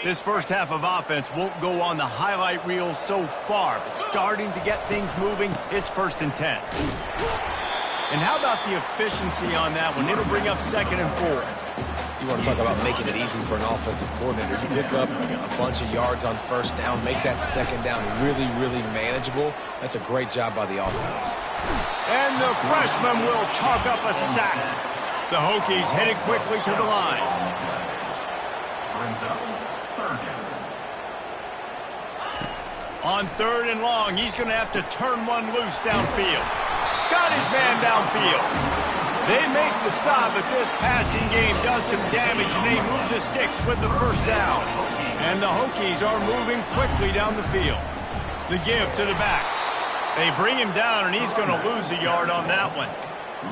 This first half of offense won't go on the highlight reel so far, but starting to get things moving, it's 1st and 10. And how about the efficiency on that one? It'll bring up 2nd and 4. You want to talk about making it easy for an offensive coordinator. You pick up a bunch of yards on 1st down, make that 2nd down really, really manageable. That's a great job by the offense. And the freshman will chalk up a sack. The Hokies headed quickly to the line. On 3rd and long, he's going to have to turn one loose downfield. Got his man downfield. They make the stop, but this passing game does some damage, and they move the sticks with the 1st down. And the Hokies are moving quickly down the field. The give to the back. They bring him down, and he's going to lose a yard on that one.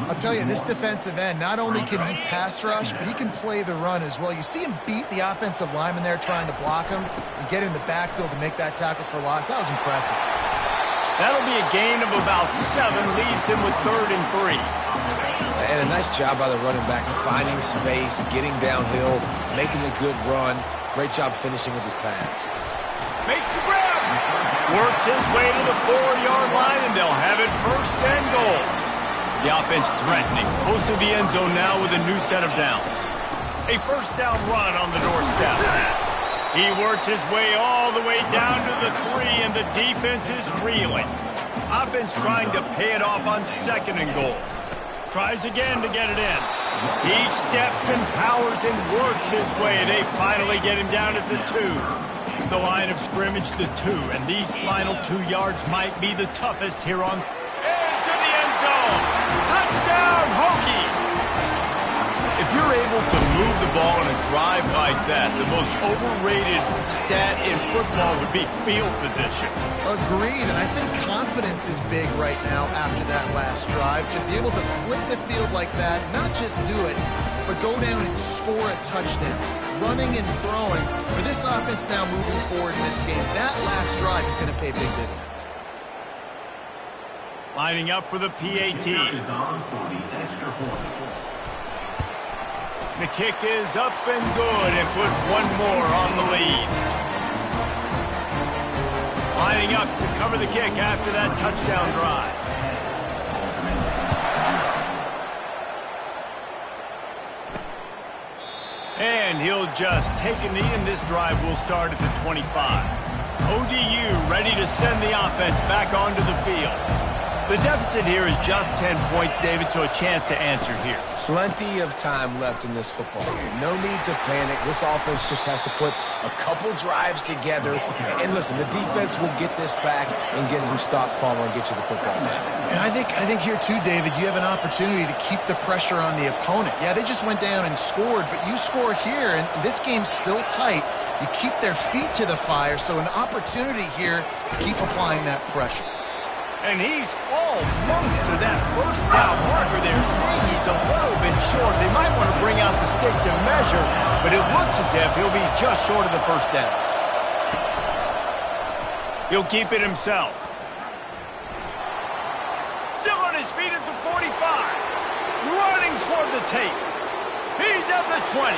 I'll tell you, this defensive end, not only can he pass rush, but he can play the run as well. You see him beat the offensive lineman there trying to block him and get in the backfield to make that tackle for loss. That was impressive. That'll be a gain of about 7, leaves him with 3rd and 3. And a nice job by the running back, finding space, getting downhill, making a good run. Great job finishing with his pads. Makes the grab. Works his way to the 4-yard line, and they'll have it 1st and goal. The offense threatening, close to the end zone now with a new set of downs. A 1st down run on the doorstep. He works his way all the way down to the 3, and the defense is reeling. Offense trying to pay it off on 2nd and goal. Tries again to get it in. He steps and powers and works his way. They finally get him down at the 2. The line of scrimmage, the 2, and these final 2 yards might be the toughest here on. Into the end zone. Touchdown, Hokies! If you're able to move the ball in a drive like that, the most overrated stat in football would be field position. Agreed, and I think confidence is big right now after that last drive. To be able to flip the field like that, not just do it, but go down and score a touchdown. Running and throwing. For this offense now moving forward in this game, that last drive is going to pay big dividends. Lining up for the PAT. The kick is up and good, and put one more on the lead. Lining up to cover the kick after that touchdown drive. And he'll just take a knee, and this drive will start at the 25. ODU ready to send the offense back onto the field. The deficit here is just 10 points, David, so a chance to answer here. Plenty of time left in this football game. No need to panic. This offense just has to put a couple drives together. And listen, the defense will get this back and get some stops, Palmer, and get you the football back. And I think here too, David, you have an opportunity to keep the pressure on the opponent. Yeah, they just went down and scored, but you score here, and this game's still tight. You keep their feet to the fire, so an opportunity here to keep applying that pressure. And he's almost to that 1st down marker there, saying he's a little bit short. They might want to bring out the sticks and measure, but it looks as if he'll be just short of the 1st down. He'll keep it himself. Still on his feet at the 45. Running toward the tape. He's at the 20.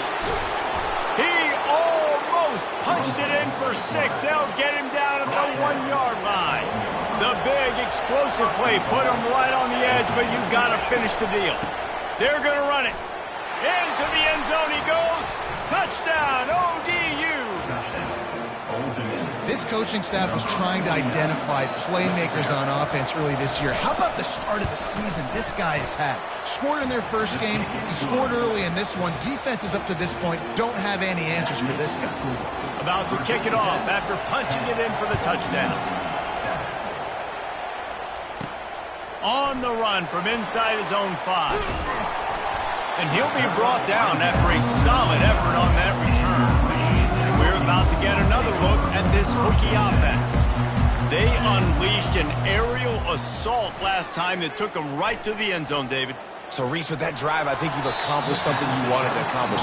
He almost punched it in for 6. They'll get him down at the 1-yard line. The big explosive play put him right on the edge, but you got to finish the deal. They're going to run it. Into the end zone he goes. Touchdown, ODU. This coaching staff was trying to identify playmakers on offense early this year. How about the start of the season this guy has had? Scored in their first game. He scored early in this one. Defenses up to this point don't have any answers for this guy. About to kick it off after punching it in for the touchdown. On the run from inside his own 5. And he'll be brought down after a solid effort on that return. And we're about to get another look at this Hokie offense. They unleashed an aerial assault last time that took them right to the end zone, David. So, Reese, with that drive, I think you've accomplished something you wanted to accomplish.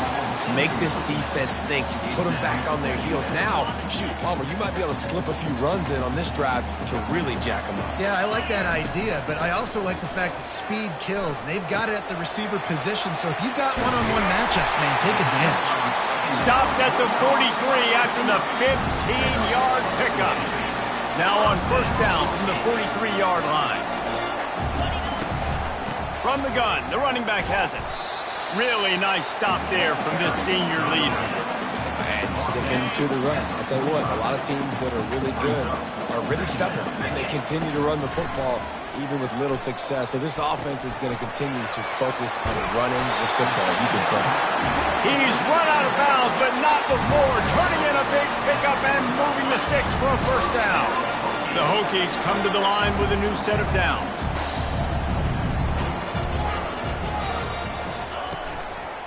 Make this defense think. You put them back on their heels. Now, shoot, Palmer, you might be able to slip a few runs in on this drive to really jack them up. Yeah, I like that idea, but I also like the fact that speed kills. And they've got it at the receiver position, so if you've got one-on-one matchups, man, take advantage. Stopped at the 43 after the 15-yard pickup. Now on first down from the 43-yard line. From the gun, the running back has it. Really nice stop there from this senior leader. And sticking to the run. I'll tell you what, a lot of teams that are really good are really stubborn, and they continue to run the football even with little success. So this offense is going to continue to focus on running the football, you can tell. He's run out of bounds, but not before turning in a big pickup and moving the sticks for a first down. The Hokies come to the line with a new set of downs.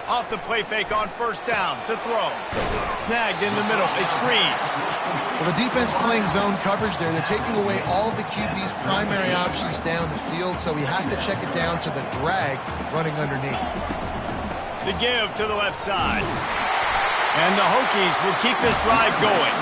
Off the play fake on first down to throw. Snagged in the middle. It's Green. Well, the defense playing zone coverage there. They're taking away all of the QB's primary options down the field, so he has to check it down to the drag running underneath. The give to the left side. And the Hokies will keep this drive going.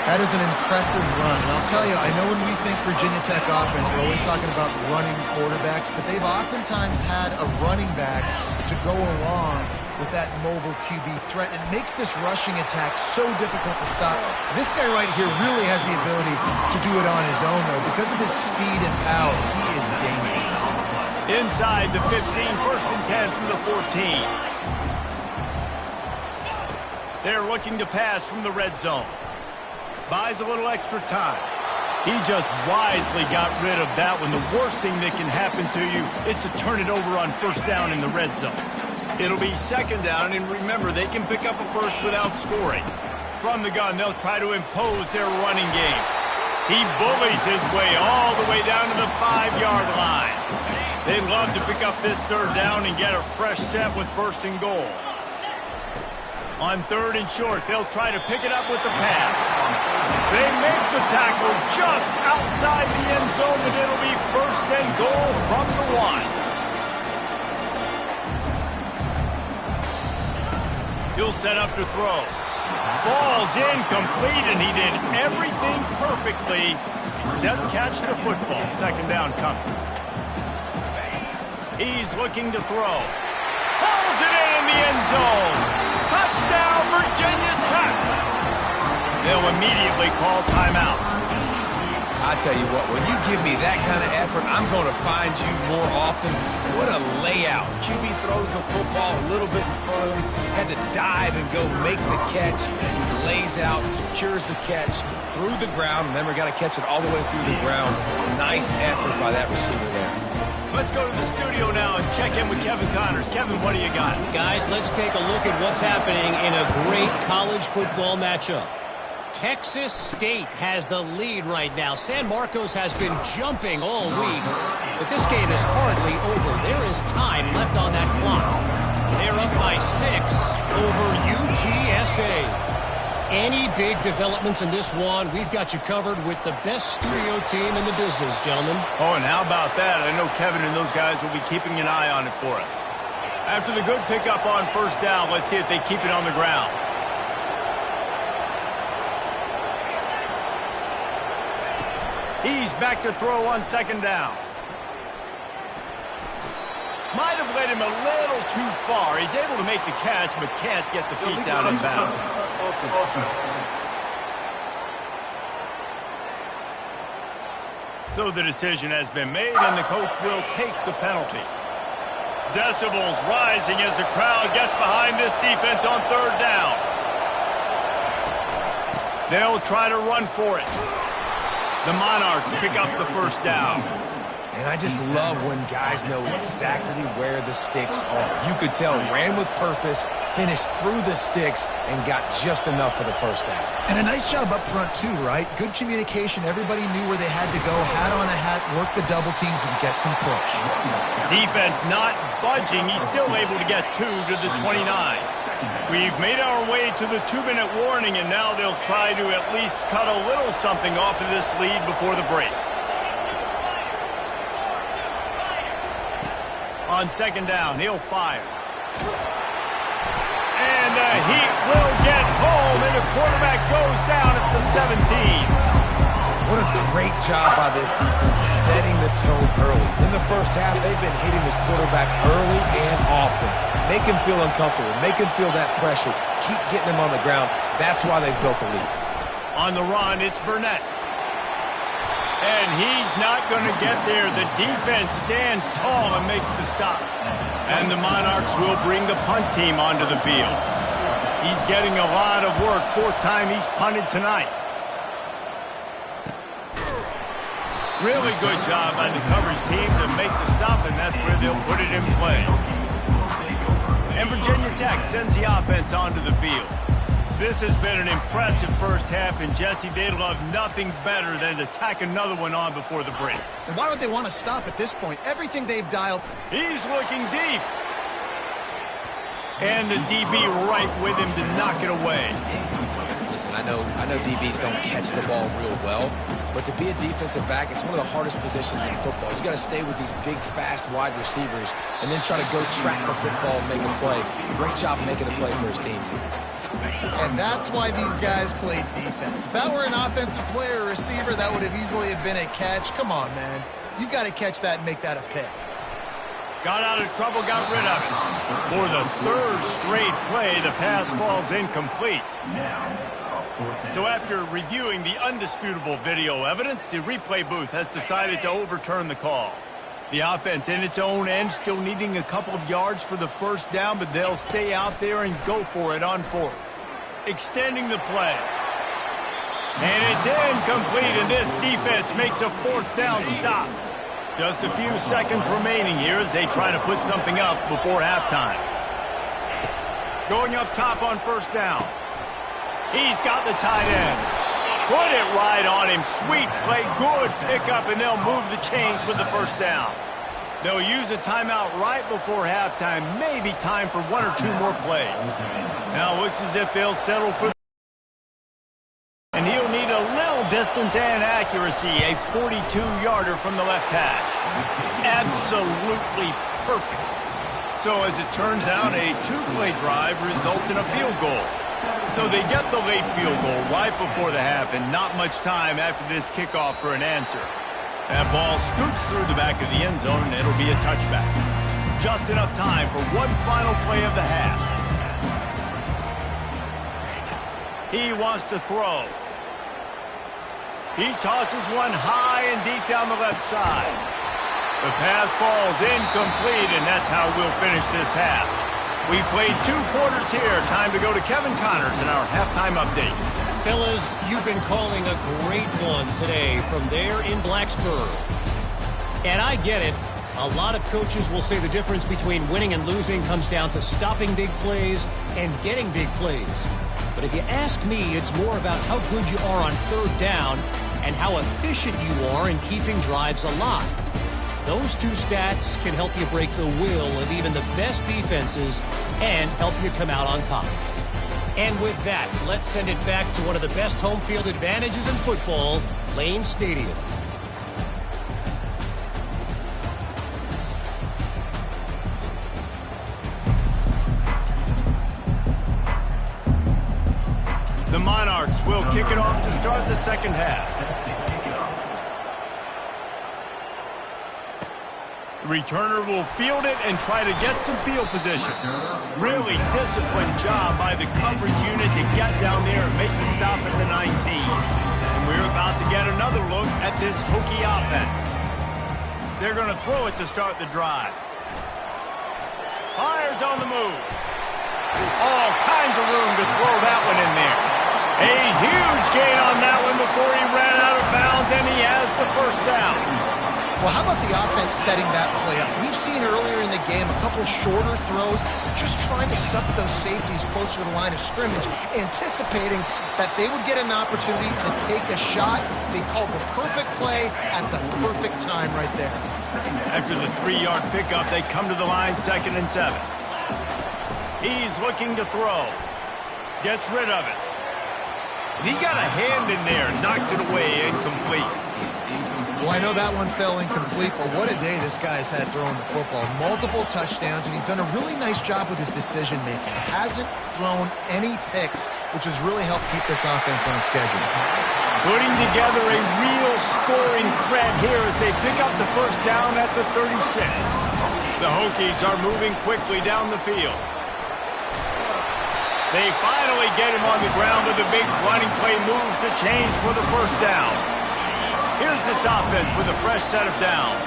That is an impressive run. And I'll tell you, I know when we think Virginia Tech offense, we're always talking about running quarterbacks, but they've oftentimes had a running back to go along with that mobile QB threat. It makes this rushing attack so difficult to stop. This guy right here really has the ability to do it on his own, though. Because of his speed and power, he is dangerous. Inside the 15, first and 10 from the 14. They're looking to pass from the red zone. Buys a little extra time. He just wisely got rid of that one. The worst thing that can happen to you is to turn it over on first down in the red zone. It'll be second down, and remember, they can pick up a first without scoring. From the gun, they'll try to impose their running game. He bullies his way all the way down to the 5-yard line. They'd love to pick up this third down and get a fresh set with first and goal. On third and short, they'll try to pick it up with the pass. They make the tackle just outside the end zone, and it'll be first and goal from the 1. He'll set up to throw. Falls incomplete, and he did everything perfectly except catch the football. Second down coming. He's looking to throw. Pulls it in the end zone. Touchdown, Virginia Tech. They'll immediately call timeout. I tell you what, when you give me that kind of effort, I'm going to find you more often. What a layout. QB throws the football a little bit in front of him, had to dive and go make the catch. He lays out, secures the catch through the ground. Remember, got to catch it all the way through the ground. Nice effort by that receiver there. Let's go to the studio now and check in with Kevin Connors. Kevin, what do you got? Guys, let's take a look at what's happening in a great college football matchup. Texas State has the lead right now. San Marcos has been jumping all week, but this game is hardly over. There is time left on that clock. They're up by 6 over UTSA. Any big developments in this one, we've got you covered with the best studio team in the business, gentlemen. Oh, and how about that? I know Kevin and those guys will be keeping an eye on it for us. After the good pickup on first down, let's see if they keep it on the ground. He's back to throw on second down. Might have led him a little too far. He's able to make the catch, but can't get the feet down in bounds. So the decision has been made, and the coach will take the penalty. Decibels rising as the crowd gets behind this defense on third down. They'll try to run for it. The Monarchs pick up the first down. And I just love when guys know exactly where the sticks are. You could tell, ran with purpose, finished through the sticks, and got just enough for the first down. And a nice job up front, too, right? Good communication. Everybody knew where they had to go, hat on a hat, work the double teams, and get some push. Defense not budging. He's still able to get 2 to the 29. We've made our way to the 2-minute warning, and now they'll try to at least cut a little something off of this lead before the break. On second down, he'll fire. And the Heat will get home, and the quarterback goes down at the 17. What a Great job by this defense setting the tone early. In the first half, they've been hitting the quarterback early and often. Make him feel uncomfortable. Make him feel that pressure. Keep getting him on the ground. That's why they've built the lead. On the run, it's Burnett. And he's not going to get there. The defense stands tall and makes the stop. And the Monarchs will bring the punt team onto the field. He's getting a lot of work. Fourth time he's punted tonight. Really good job by the coverage team to make the stop, and that's where they'll put it in play. And Virginia Tech sends the offense onto the field. This has been an impressive first half, and Jesse, they'd love nothing better than to tack another one on before the break. And why would they want to stop at this point? Everything they've dialed. He's looking deep. And the DB right with him to knock it away. Listen, I know DBs don't catch the ball real well, but to be a defensive back, it's one of the hardest positions in football. You got to stay with these big, fast wide receivers and then try to go track the football and make a play. Great job making a play for his team. And that's why these guys played defense. If that were an offensive player or receiver, that would have easily have been a catch. Come on, man. You got to catch that and make that a pick. Got out of trouble, got rid of it. For the third straight play, the pass falls incomplete. So after reviewing the undisputable video evidence, the replay booth has decided to overturn the call. The offense in its own end still needing a couple of yards for the first down, but they'll stay out there and go for it on fourth. Extending the play. And it's incomplete, and this defense makes a fourth down stop. Just a few seconds remaining here as they try to put something up before halftime. Going up top on first down. He's got the tight end. Put it right on him. Sweet play, good pickup, and they'll move the chains with the first down. They'll use a timeout right before halftime. Maybe time for one or two more plays. Now it looks as if they'll settle for... And he'll need a little distance and accuracy. A 42-yarder from the left hash. Absolutely perfect. So as it turns out, a two-play drive results in a field goal. So they get the late field goal right before the half, and not much time after this kickoff for an answer. That ball scoots through the back of the end zone, and it'll be a touchback. Just enough time for one final play of the half. He wants to throw. He tosses one high and deep down the left side. The pass falls incomplete, and that's how we'll finish this half. We played 2 quarters here. Time to go to Kevin Connors in our halftime update. Fellas, you've been calling a great one today from there in Blacksburg. And I get it. A lot of coaches will say the difference between winning and losing comes down to stopping big plays and getting big plays. But if you ask me, it's more about how good you are on third down and how efficient you are in keeping drives alive. Those two stats can help you break the will of even the best defenses and help you come out on top. And with that, let's send it back to one of the best home field advantages in football, Lane Stadium. The Monarchs will kick it off to start the second half. Returner will field it and try to get some field position. Really disciplined job by the coverage unit to get down there and make the stop at the 19. And we're about to get another look at this Hokie offense. They're going to throw it to start the drive. Fires on the move. All kinds of room to throw that one in there. A huge gain on that one before he ran out of bounds, and he has the first down. Well, how about the offense setting that play up? We've seen earlier in the game a couple shorter throws, just trying to suck those safeties closer to the line of scrimmage, anticipating that they would get an opportunity to take a shot. They called the perfect play at the perfect time right there. After the 3-yard pickup, they come to the line 2nd and 7. He's looking to throw. Gets rid of it. And he got a hand in there, knocks it away, incomplete. Well, I know that one fell incomplete, but what a day this guy's had throwing the football. Multiple touchdowns, and he's done a really nice job with his decision-making. Hasn't thrown any picks, which has really helped keep this offense on schedule. Putting together a real scoring threat here as they pick up the first down at the 36. The Hokies are moving quickly down the field. They finally get him on the ground with a big running play moves to change for the first down. Here's this offense with a fresh set of downs.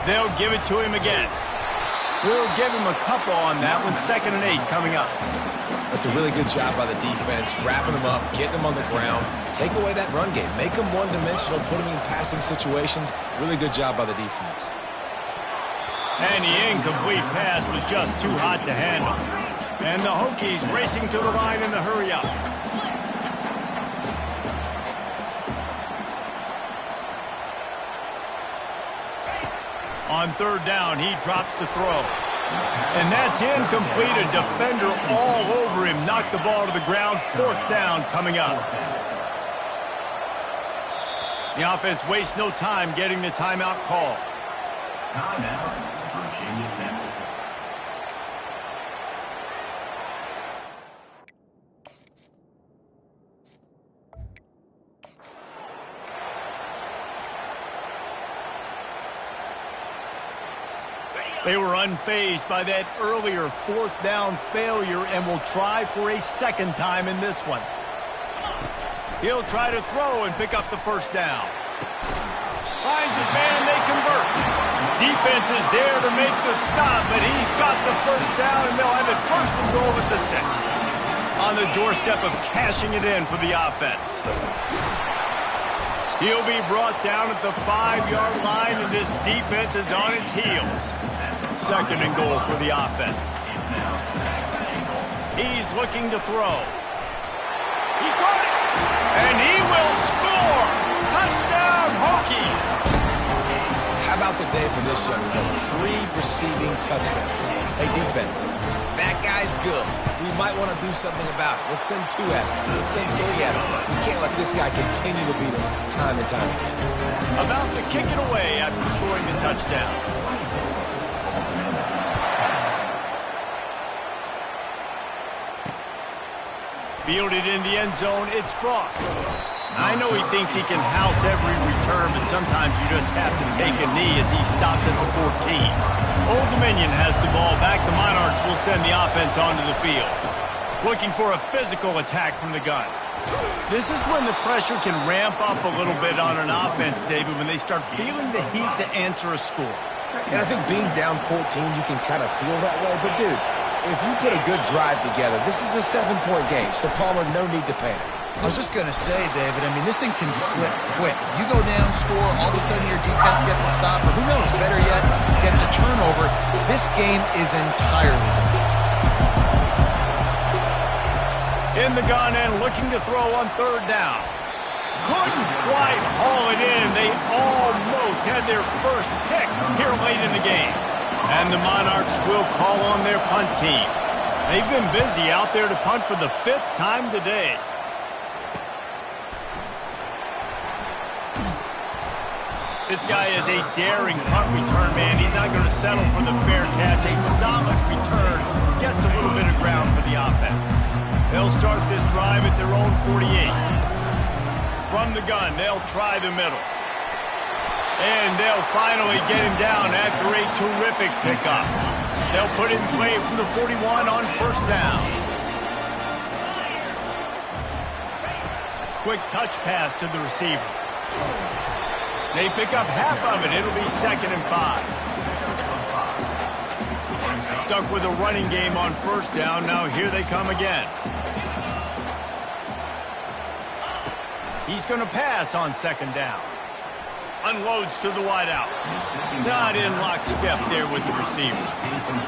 They'll give it to him again. We'll give him a couple on that one. 2nd and 8 coming up. That's a really good job by the defense, wrapping them up, getting them on the ground. Take away that run game. Make them one-dimensional, put them in passing situations. Really good job by the defense. And the incomplete pass was just too hot to handle. And the Hokies racing to the line in the hurry-up. On 3rd down, he drops to throw. And that's incomplete. A defender all over him. Knocked the ball to the ground. 4th down coming up. The offense wastes no time getting the timeout call. Timeout, Virginia Tech. They were unfazed by that earlier 4th down failure and will try for a 2nd time in this one. He'll try to throw and pick up the first down. Finds his man, they convert. Defense is there to make the stop, but he's got the first down, and they'll have it 1st and goal at the 6. On the doorstep of cashing it in for the offense. He'll be brought down at the 5-yard line, and this defense is on its heels. 2nd and goal for the offense. He's looking to throw. He caught it! And he will score! Touchdown, Hokies! How about the day for this young man? 3 receiving touchdowns. Hey, defense, that guy's good. We might want to do something about it. Let's send 2 at him. Let's send 3 at him. We can't let this guy continue to beat us time and time again. About to kick it away after scoring the touchdown. Fielded in the end zone, it's Frost. I know he thinks he can house every return, but sometimes you just have to take a knee as he stopped at the 14. Old Dominion has the ball back. The Monarchs will send the offense onto the field. Looking for a physical attack from the gun. This is when the pressure can ramp up a little bit on an offense, David, when they start feeling the heat to answer a score. And I think being down 14, you can kind of feel that way. But, dude, if you put a good drive together, this is a 7-point game, so Palmer, no need to panic. I was just going to say, David, I mean, this thing can flip quick. You go down, score, all of a sudden your defense gets a stop, or who knows, better yet, gets a turnover. This game is entirely different. In the gun and looking to throw on 3rd down. Couldn't quite haul it in. They almost had their first pick here late in the game. And the Monarchs will call on their punt team. They've been busy out there to punt for the 5th time today. This guy is a daring punt return man. He's not going to settle for the fair catch. A solid return gets a little bit of ground for the offense. They'll start this drive at their own 48. From the gun, they'll try the middle. And they'll finally get him down after a terrific pickup. They'll put it in play from the 41 on 1st down. Quick touch pass to the receiver. They pick up half of it. It'll be 2nd and 5. Stuck with a running game on 1st down. Now here they come again. He's going to pass on 2nd down. Unloads to the wideout. Not in lockstep there with the receiver.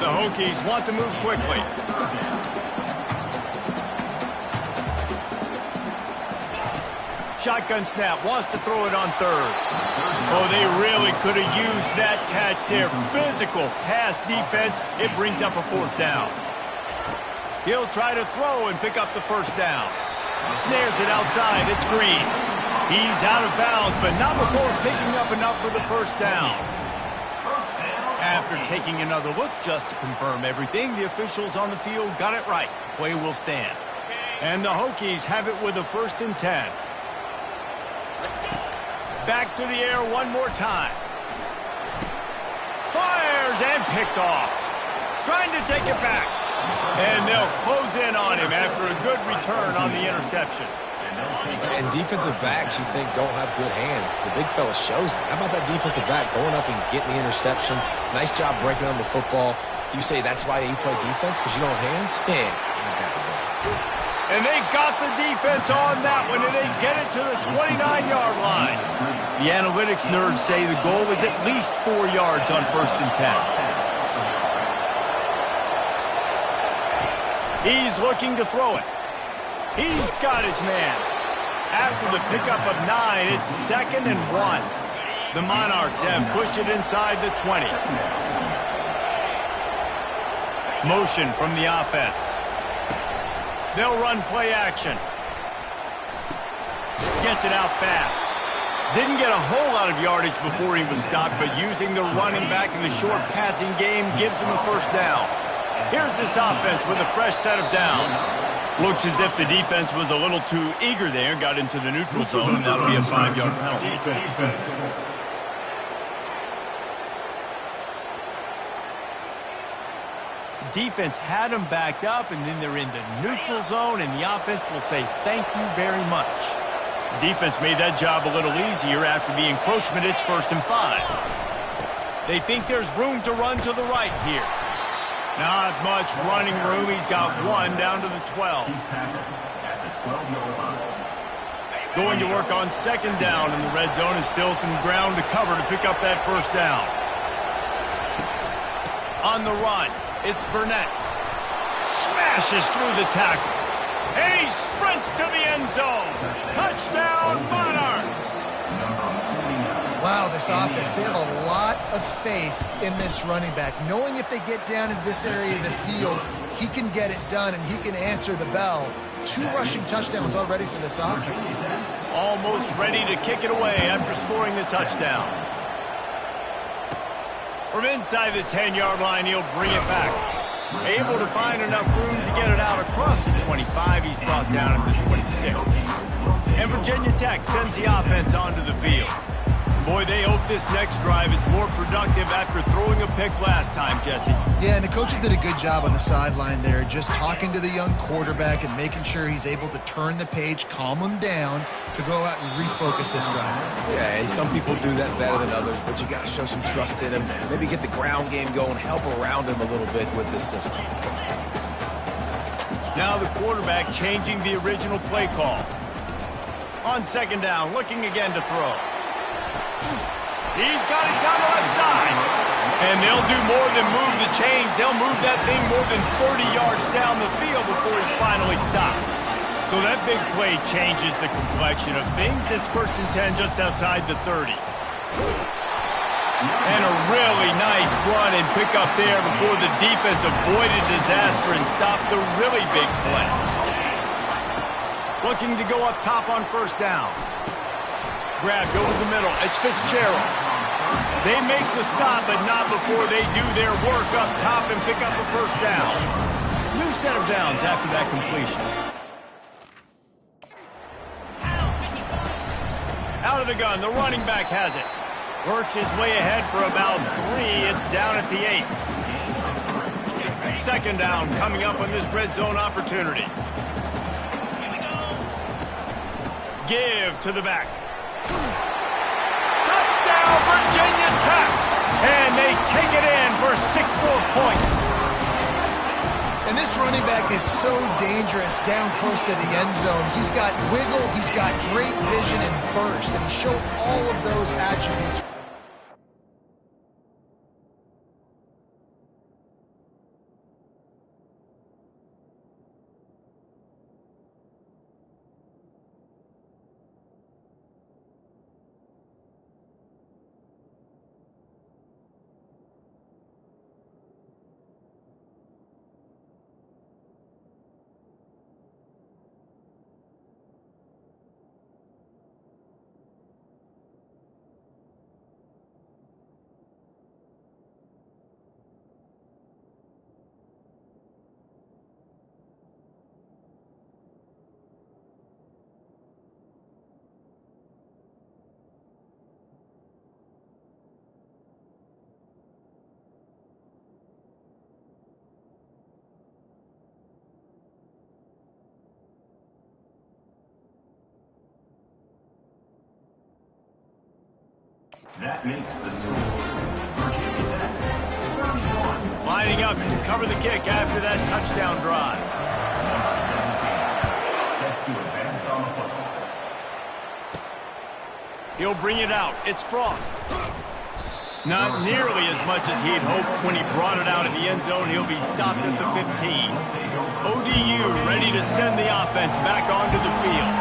The Hokies want to move quickly. Shotgun snap, wants to throw it on 3rd. Oh, they really could have used that catch there. Physical pass defense. It brings up a 4th down. He'll try to throw and pick up the 1st down. Snares it outside. It's Green. He's out of bounds, but not before picking up enough for the 1st down. After taking another look just to confirm everything, the officials on the field got it right. Play will stand. And the Hokies have it with a 1st and 10. Back to the air one more time. Fires and picked off. Trying to take it back. And they'll close in on him after a good return on the interception. And defensive backs you think don't have good hands. The big fella shows it. How about that defensive back going up and getting the interception? Nice job breaking on the football. You say that's why you play defense, because you don't have hands? Yeah, not that good. And they got the defense on that one, and they get it to the 29-yard line. The analytics nerds say the goal is at least 4 yards on 1st and 10. He's looking to throw it. He's got his man. After the pickup of 9, it's 2nd and 1. The Monarchs have pushed it inside the 20. Motion from the offense. They'll run play action. Gets it out fast. Didn't get a whole lot of yardage before he was stopped, but using the running back in the short passing game gives him a 1st down. Here's this offense with a fresh set of downs. Looks as if the defense was a little too eager there, got into the neutral zone, and that'll be a 5-yard penalty. Defense had them backed up, and then they're in the neutral zone, and the offense will say thank you very much. Defense made that job a little easier after the encroachment. It's 1st and 5. They think there's room to run to the right here. Not much running room. He's got 1 down to the 12. Going to work on 2nd down in the red zone, and still some ground to cover to pick up that 1st down. On the run, it's Burnett. Smashes through the tackle. And he sprints to the end zone. Touchdown, Monarchs! Wow, this offense, they have a lot of faith in this running back. Knowing if they get down into this area of the field, he can get it done and he can answer the bell. 2 rushing touchdowns already for this offense. Almost ready to kick it away after scoring the touchdown. From inside the 10-yard line, he'll bring it back. Able to find enough room to get it out across the 25. He's brought down at the 26. And Virginia Tech sends the offense onto the field. Boy, they hope this next drive is more productive after throwing a pick last time, Jesse. Yeah, and the coaches did a good job on the sideline there, just talking to the young quarterback and making sure he's able to turn the page, calm him down to go out and refocus this drive. Yeah, and some people do that better than others, but you got to show some trust in him. Maybe get the ground game going, help around him a little bit with this system. Now the quarterback changing the original play call. On 2nd down, looking again to throw. He's got it down the right side. And they'll do more than move the chains. They'll move that thing more than 30 yards down the field before he's finally stopped. So that big play changes the complexion of things. It's 1st and 10 just outside the 30. And a really nice run and pick up there before the defense avoided disaster and stopped the really big play. Looking to go up top on 1st down. Grabbed over the middle. It's Fitzgerald. They make the stop, but not before they do their work up top and pick up a 1st down. New set of downs after that completion. Out of the gun, the running back has it. Works his way ahead for about 3. It's down at the 8. 2nd down coming up on this red zone opportunity. Give to the back. Touchdown, Virginia Tech! And they take it in for 6 more points. And this running back is so dangerous down close to the end zone. He's got wiggle, he's got great vision and burst, and he showed all of those attributes. That makes the score Virginia Tech 31. Lining up to cover the kick after that touchdown drive. Number 17 set to advance on the football. He'll bring it out. It's Frost. Not nearly as much as he'd hoped when he brought it out of the end zone. He'll be stopped at the 15. ODU ready to send the offense back onto the field.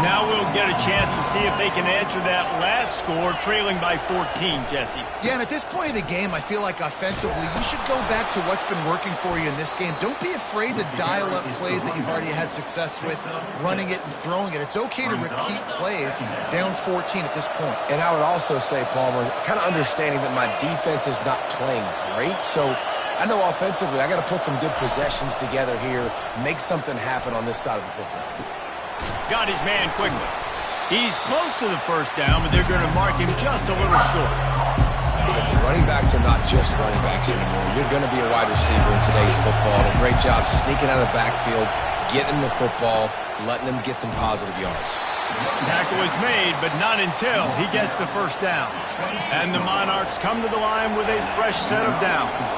Now we'll get a chance to see if they can answer that last score, trailing by 14, Jesse. Yeah, and at this point of the game, I feel like offensively, you should go back to what's been working for you in this game. Don't be afraid to dial up plays that you've already had success with, running it and throwing it. It's okay to repeat plays down 14 at this point. And I would also say, Palmer, kind of understanding that my defense is not playing great, so I know offensively I got to put some good possessions together here, make something happen on this side of the football. Got his man quickly. He's close to the first down, but they're going to mark him just a little short. Listen, running backs are not just running backs anymore. You're going to be a wide receiver in today's football. And a great job sneaking out of the backfield, getting the football, letting them get some positive yards. Tackle is made, but not until he gets the first down. And the Monarchs come to the line with a fresh set of downs.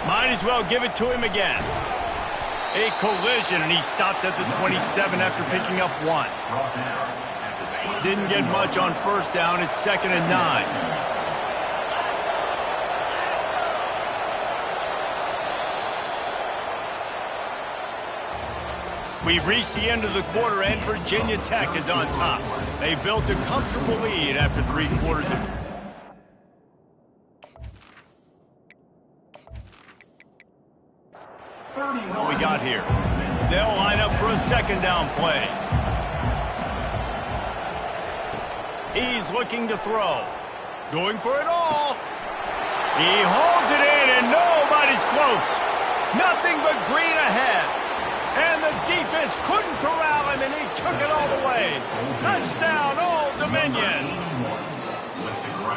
Might as well give it to him again. A collision, and he stopped at the 27 after picking up 1. Didn't get much on first down. It's 2nd and 9. We've reached the end of the quarter, and Virginia Tech is on top. They built a comfortable lead after 3 quarters of... What we got here? They'll line up for a 2nd down play. He's looking to throw. Going for it all. He holds it in, and nobody's close. Nothing but green ahead. And the defense couldn't corral him, and he took it all the way. Touchdown, Old Dominion.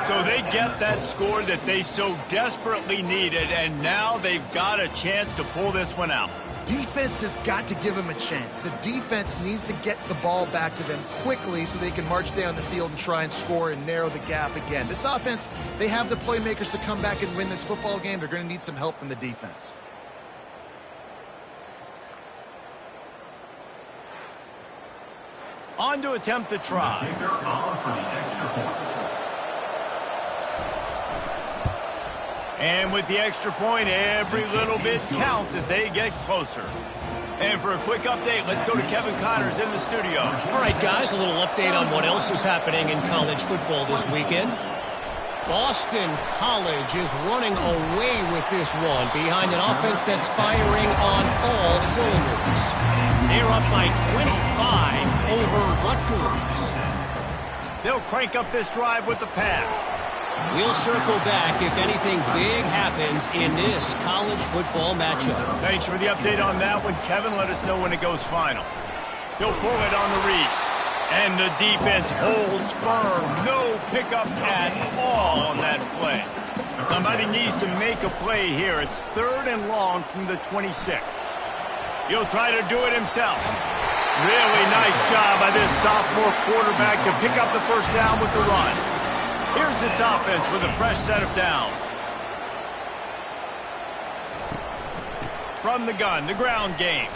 So they get that score that they so desperately needed, and now they've got a chance to pull this one out. Defense has got to give them a chance. The defense needs to get the ball back to them quickly so they can march down the field and try and score and narrow the gap again. This offense, they have the playmakers to come back and win this football game. They're going to need some help from the defense. On to attempt the try. Kicker on for the extra point. And with the extra point, every little bit counts as they get closer. And for a quick update, let's go to Kevin Connors in the studio. All right, guys, a little update on what else is happening in college football this weekend. Boston College is running away with this one behind an offense that's firing on all cylinders. They're up by 25 over Rutgers. They'll crank up this drive with the pass. We'll circle back if anything big happens in this college football matchup. Thanks for the update on that one, Kevin. Let us know when it goes final. He'll pull it on the read. And the defense holds firm. No pickup at all on that play. Somebody needs to make a play here. It's 3rd and long from the 26. He'll try to do it himself. Really nice job by this sophomore quarterback to pick up the first down with the run. Here's this offense with a fresh set of downs. From the gun, the ground game.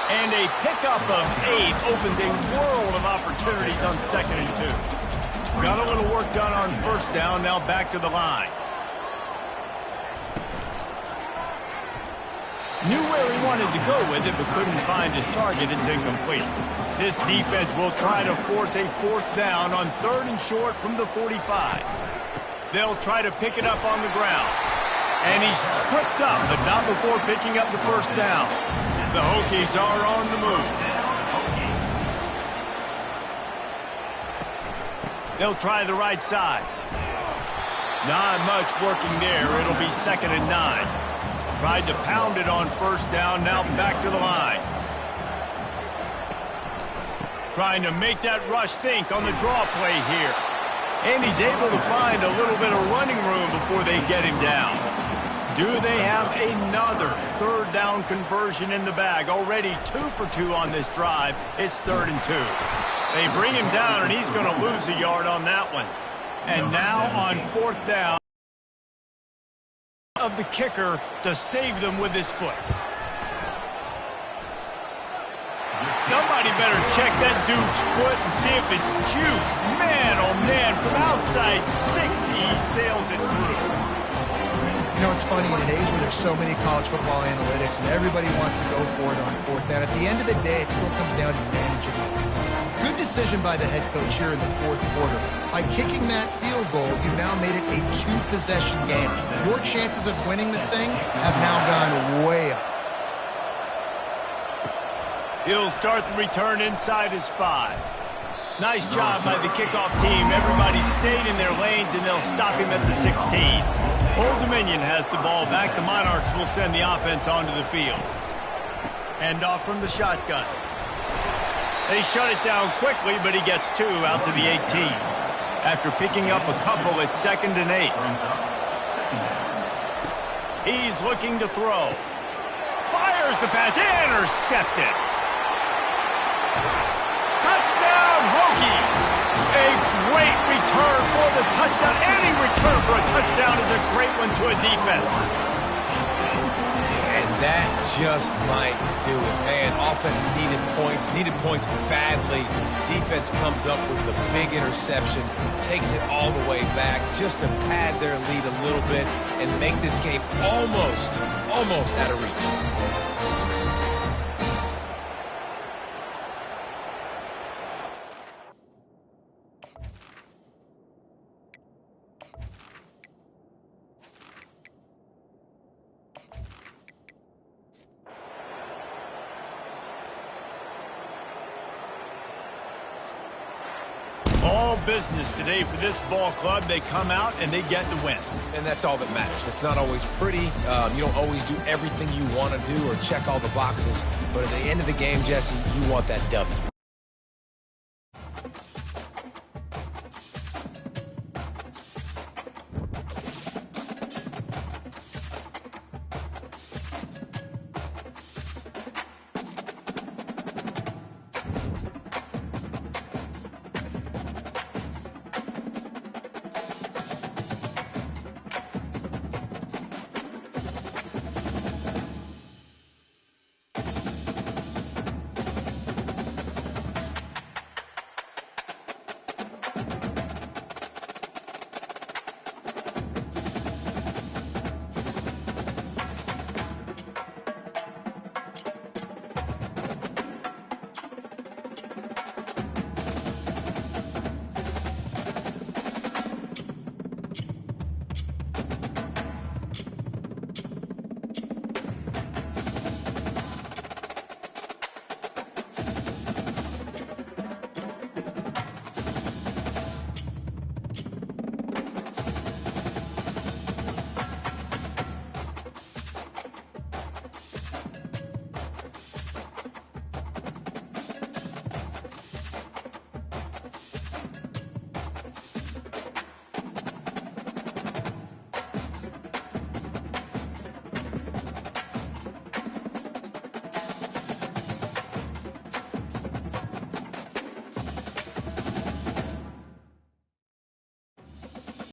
And a pickup of 8 opens a world of opportunities on 2nd and 2. Got a little work done on first down, now back to the line. Knew where he wanted to go with it, but couldn't find his target. It's incomplete. This defense will try to force a 4th down on 3rd and short from the 45. They'll try to pick it up on the ground. And he's tripped up, but not before picking up the first down. The Hokies are on the move. They'll try the right side. Not much working there. It'll be 2nd and 9. Tried to pound it on first down, now back to the line. Trying to make that rush think on the draw play here. And he's able to find a little bit of running room before they get him down. Do they have another third down conversion in the bag? Already 2 for 2 on this drive. It's 3rd and 2. They bring him down, and he's going to lose a yard on that one. And now on 4th down of the kicker to save them with his foot. Somebody better check that dude's foot and see if it's juice. Man, oh man, from outside 60, he sails it through. You know, it's funny, in an age where there's so many college football analytics and everybody wants to go for it on 4th down, at the end of the day, it still comes down to managing it. Good decision by the head coach here in the 4th quarter. By kicking that field goal, you've now made it a 2-possession game. Your chances of winning this thing have now gone way up. He'll start the return inside his 5. Nice job by the kickoff team. Everybody stayed in their lanes, and they'll stop him at the 16. Old Dominion has the ball back. The Monarchs will send the offense onto the field. Hand off from the shotgun. They shut it down quickly, but he gets 2 out to the 18. After picking up a couple, it's 2nd and 8. He's looking to throw. Fires the pass. Intercepted. Touchdown, Hokie! A great return for the touchdown. Any return for a touchdown is a great one to a defense. And that just might do it. Man, offense needed points badly. Defense comes up with the big interception, takes it all the way back just to pad their lead a little bit and make this game almost out of reach. All business today for this ball club. They come out and they get the win. And that's all that matters. It's not always pretty. You don't always do everything you want to do or check all the boxes. But at the end of the game, Jesse, you want that W.